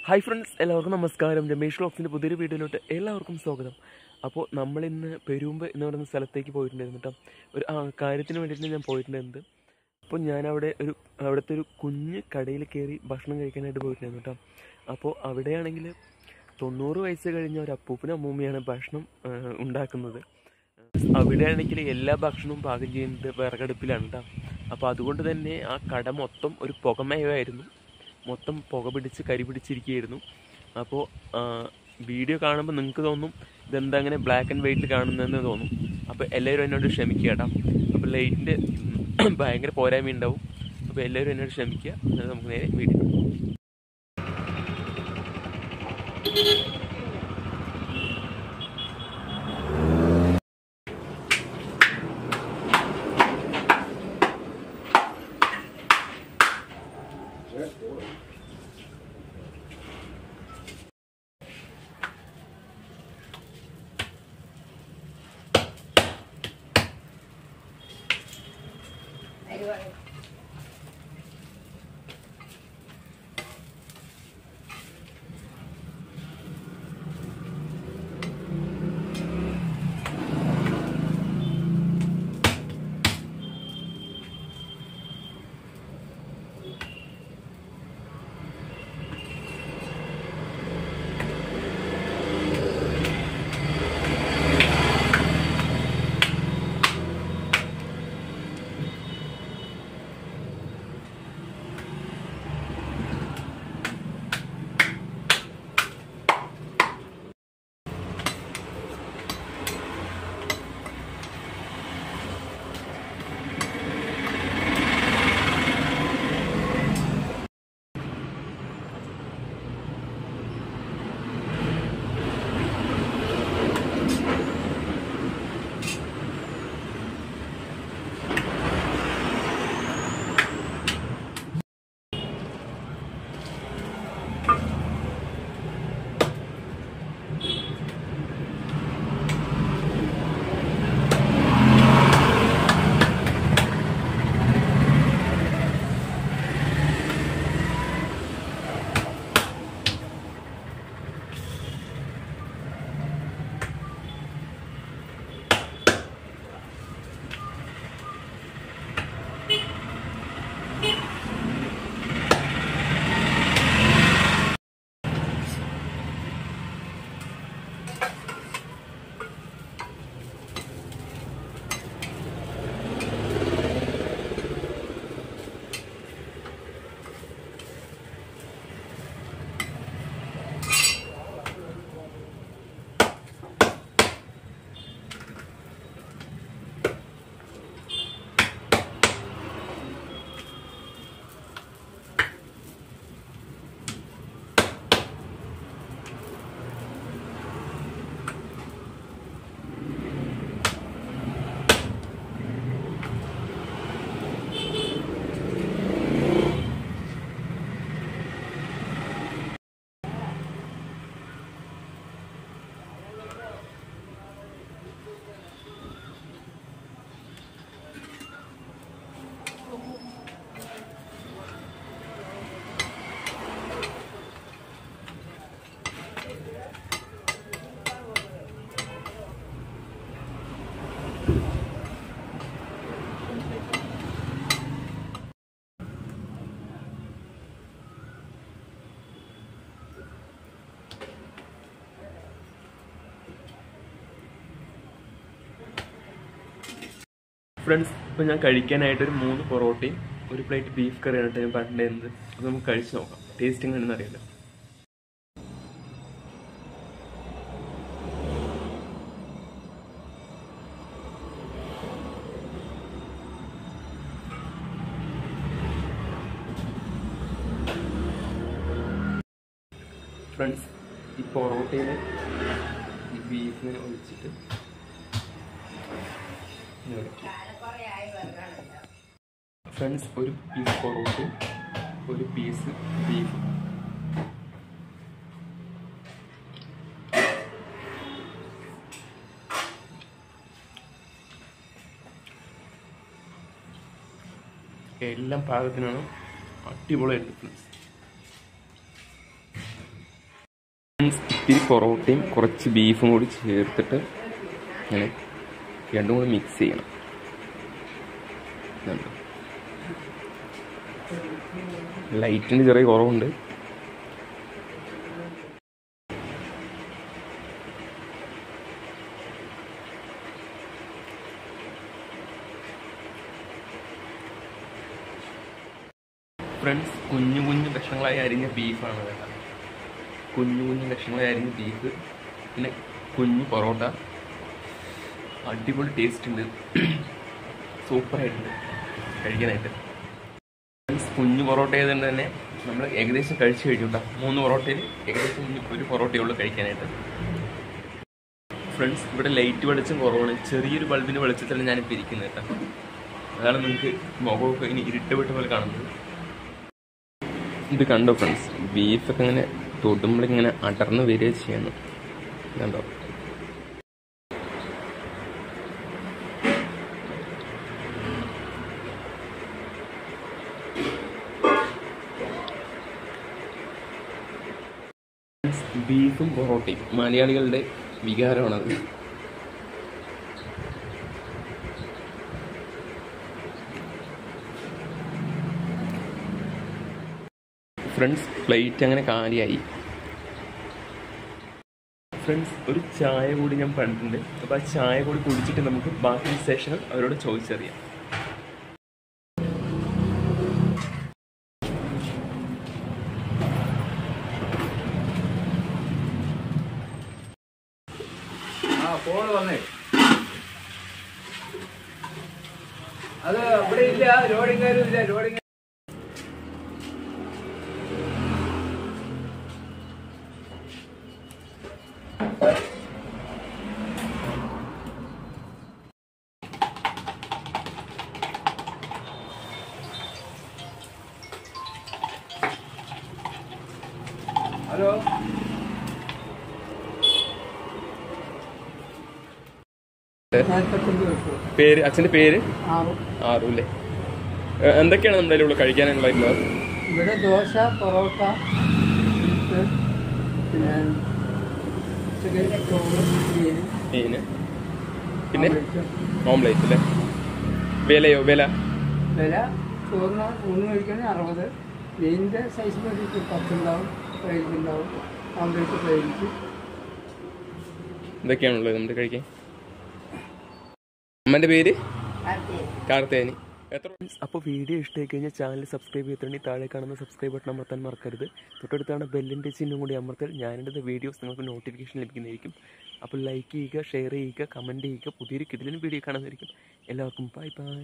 Hi friends, എല്ലാവർക്കും നമസ്കാരം. രമേഷ് വ്ലോഗ്സിൻ്റെ പുതിയൊരു വീഡിയോയിലോട്ട് എല്ലാവർക്കും സ്വാഗതം. അപ്പോൾ നമ്മളിന്ന് പെരുമ്പ് എന്ന് പറയുന്ന സ്ഥലത്തേക്ക് പോയിട്ടുണ്ടായിരുന്നു കേട്ടോ. ഒരു കാര്യത്തിന് വേണ്ടിയിട്ട് ഞാൻ പോയിട്ടുണ്ടായിരുന്നത്. അപ്പോൾ അവിടുത്തെ ഒരു കുഞ്ഞ് കടയിൽ കയറി ഭക്ഷണം കഴിക്കാനായിട്ട് പോയിട്ടുണ്ടായിരുന്നു കേട്ടോ. അപ്പോൾ അവിടെയാണെങ്കിൽ 90 വയസ്സ് കഴിഞ്ഞ ഒരു അപ്പൂപ്പനും അമ്മൂമ്മയാണ് ഭക്ഷണം ഉണ്ടാക്കുന്നത്. അവിടെയാണെങ്കിൽ എല്ലാ ഭക്ഷണവും പാകം ചെയ്യുന്നത് വിറകടുപ്പിലാണ് കേട്ടോ. അപ്പോൾ അതുകൊണ്ട് തന്നെ ആ കട മൊത്തം ഒരു പുകമയമായിരുന്നു. മൊത്തം പുക പിടിച്ച് കരി പിടിച്ചിരിക്കുകയായിരുന്നു. അപ്പോൾ വീഡിയോ കാണുമ്പോൾ നിങ്ങൾക്ക് തോന്നും ഇതെന്താ അങ്ങനെ ബ്ലാക്ക് ആൻഡ് വൈറ്റിൽ കാണുന്നതെന്ന് തോന്നും. അപ്പോൾ എല്ലാവരും എന്നോട് ക്ഷമിക്കുക കേട്ടോ. അപ്പോൾ ലൈറ്റിൻ്റെ ഭയങ്കര പോരായ്മ ഉണ്ടാവും. അപ്പോൾ എല്ലാവരും എന്നോട് ക്ഷമിക്കുക. നമുക്ക് നേരെ വീഡിയോ. ഫ്രണ്ട്സ്, ഇപ്പോൾ ഞാൻ കഴിക്കാനായിട്ടൊരു 3 പൊറോട്ടയും ഒരു പ്ലേറ്റ് ബീഫ് കറിയാണ് ഞാൻ പറഞ്ഞിരുന്നത്. അത് നമുക്ക് കഴിച്ച് നോക്കാം. ടേസ്റ്റ് എങ്ങനെയാണെന്ന് അറിയില്ല. ഫ്രണ്ട്സ്, ഈ പൊറോട്ടയിൽ ഈ ബീഫിനെ ഒഴിച്ചിട്ട് ഫ്രണ്ട്സ്, ഒരു പീസ് പൊറോട്ടയും ഒരു പീസ് ബീഫും. എല്ലാം പാകത്തിനാണ്. അടിപൊളിയായിട്ട് ഫ്രണ്ട്സ്. ഇത്തിരി പൊറോട്ടയും കുറച്ച് ബീഫും കൂടി ചേർത്തിട്ട് ഇങ്ങനെ രണ്ടും കൂടി മിക്സ് ചെയ്യണം. ലൈറ്റിന് ചെറിയ കുറവുണ്ട്. ഫ്രണ്ട്സ്, കുഞ്ഞു കുഞ്ഞു കഷ്ണങ്ങളായി അരിഞ്ഞ ബീഫാണ് വേണ്ട. കുഞ്ഞു കുഞ്ഞു കഷ്ണങ്ങളായി അരിഞ്ഞ ബീഫ്, പിന്നെ കുഞ്ഞു പൊറോട്ട. അടിപൊളി ടേസ്റ്റ് ഉണ്ട്, സൂപ്പറായിട്ടുണ്ട് കഴിക്കാനായിട്ട്. ഫ്രണ്ട്സ്, കുഞ്ഞു പൊറോട്ട ആയതുകൊണ്ട് തന്നെ നമ്മൾ ഏകദേശം കഴിച്ചു കഴിഞ്ഞു കേട്ടോ. 3 പൊറോട്ടയിൽ ഏകദേശം 1 പൊറോട്ടയേ ഉള്ളൂ കഴിക്കാനായിട്ട്. ഫ്രണ്ട്സ്, ഇവിടെ ലൈറ്റ് വെളിച്ചം കുറവാണ്. ചെറിയൊരു ബൾബിൻ്റെ വെളിച്ചത്തിലാണ് ഞാനിപ്പോൾ ഇരിക്കുന്നത് കേട്ടോ. അതാണ് നിങ്ങൾക്ക് മുഖമൊക്കെ ഇനി ഇരുട്ടുപെട്ട പോലെ കാണുന്നത്. ഇത് കണ്ടോ ഫ്രണ്ട്സ്, ബീഫൊക്കെ ഇങ്ങനെ തൊടുമ്പോളിങ്ങനെ അടർന്ന് വരിക ചെയ്യുന്നു. കണ്ടോ? ബീഫും പൊറോട്ടയും മലയാളികളുടെ വികാരമാണത്. ഫ്രണ്ട്സ്, പ്ലേറ്റ് അങ്ങനെ കാലിയായി. ഫ്രണ്ട്സ്, ഒരു ചായ കൂടി ഞാൻ പറഞ്ഞിട്ടുണ്ട്. അപ്പോൾ ആ ചായ കൂടി കുടിച്ചിട്ട് നമുക്ക് ബാക്കി വിശേഷങ്ങൾ അവരോട് ചോദിച്ചറിയാം. അത് ഇവിടെ ഇല്ല, ലോഡിങ്ങാരും ഇല്ല. ലോഡിങ് ഹലോ, പേര്, അച്ഛൻ്റെ പേര്? ആറു അല്ലേ? എന്തൊക്കെയാണ് നമ്മുടെ ഇവിടെ കഴിക്കാനുള്ളത്? ഇവിടെ ദോശ, പൊറോട്ട, പിന്നെ മീന്, പിന്നെ ഓംലേറ്റ് അല്ലേ? വിലയോ? വില ചോറിന് ഊണ് കഴിക്കണമെങ്കിൽ 60. മീനിൻ്റെ സൈസ് 10 ഉണ്ടാവും, 15 ഉണ്ടാവും. ഓംലേറ്റ് 15. ഇതൊക്കെയാണുള്ളത് നമ്മുടെ കഴിക്കാൻ. അമ്മൻ്റെ പേര് കാർത്തേനി. അപ്പോൾ വീഡിയോ ഇഷ്ടമായി കഴിഞ്ഞാൽ ചാനൽ സബ്സ്ക്രൈബ് ചെയ്തിട്ടുണ്ടെങ്കിൽ താഴെ കാണുന്ന സബ്സ്ക്രൈബ് ബട്ടൺ അമർത്താൻ മറക്കരുത്. തൊട്ടടുത്താണ് ബെല്ലിൻ്റെ ചിഹ്നം കൂടി അമർത്താൽ ഞാനിടുന്ന വീഡിയോസ് നിങ്ങൾക്ക് നോട്ടിഫിക്കേഷൻ ലഭിക്കുന്നതായിരിക്കും. അപ്പോൾ ലൈക്ക് ചെയ്യുക, ഷെയർ ചെയ്യുക, കമൻറ്റ് ചെയ്യുക. പുതിയൊരു കിടിലൻ വീഡിയോ കാണുന്നതായിരിക്കും. എല്ലാവർക്കും ബൈ ബൈ.